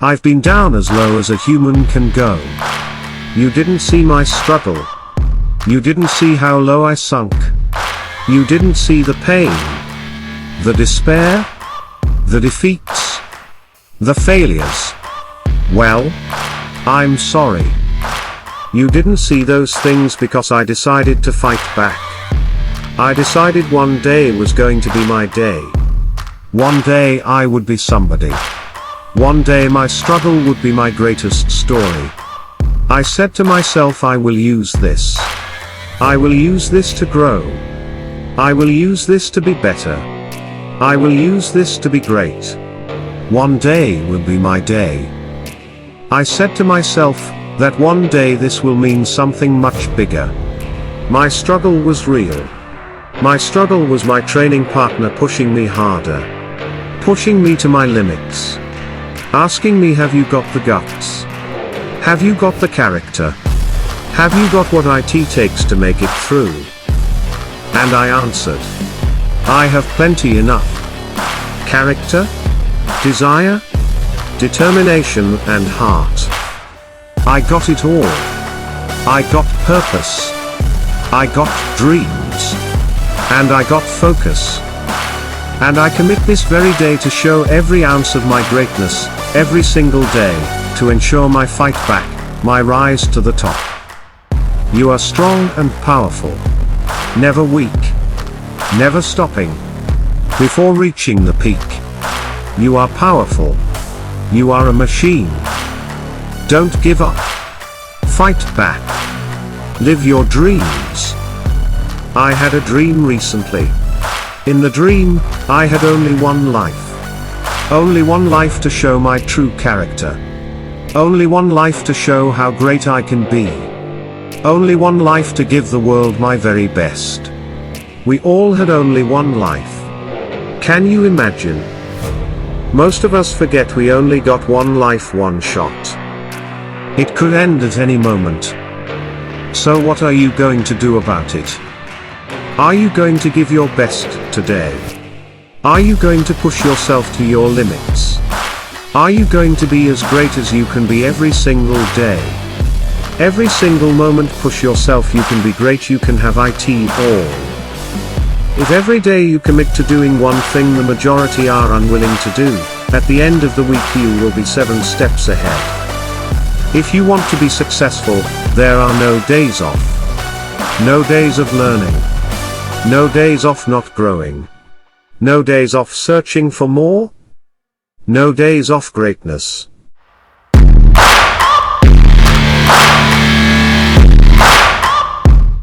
I've been down as low as a human can go. You didn't see my struggle. You didn't see how low I sunk. You didn't see the pain, the despair, the defeats, the failures. Well, I'm sorry. You didn't see those things because I decided to fight back. I decided one day was going to be my day. One day I would be somebody. One day my struggle would be my greatest story. I said to myself, I will use this. I will use this to grow. I will use this to be better. I will use this to be great. One day will be my day. I said to myself, that one day this will mean something much bigger. My struggle was real. My struggle was my training partner pushing me harder. Pushing me to my limits. Asking me, have you got the guts? Have you got the character? Have you got what it takes to make it through? And I answered, I have plenty enough. Character, desire, determination and heart. I got it all. I got purpose. I got dreams. And I got focus. And I commit this very day to show every ounce of my greatness, every single day, to ensure my fight back, my rise to the top. You are strong and powerful. Never weak. Never stopping. Before reaching the peak. You are powerful. You are a machine. Don't give up. Fight back. Live your dreams. I had a dream recently. In the dream, I had only one life. Only one life to show my true character. Only one life to show how great I can be. Only one life to give the world my very best. We all had only one life. Can you imagine? Most of us forget we only got one life, one shot. It could end at any moment. So what are you going to do about it? Are you going to give your best today? Are you going to push yourself to your limits? Are you going to be as great as you can be every single day? Every single moment push yourself, you can be great, you can have it all. If every day you commit to doing one thing the majority are unwilling to do, at the end of the week you will be 7 steps ahead. If you want to be successful, there are no days off. No days of learning. No days off not growing. No days off searching for more. No days off greatness.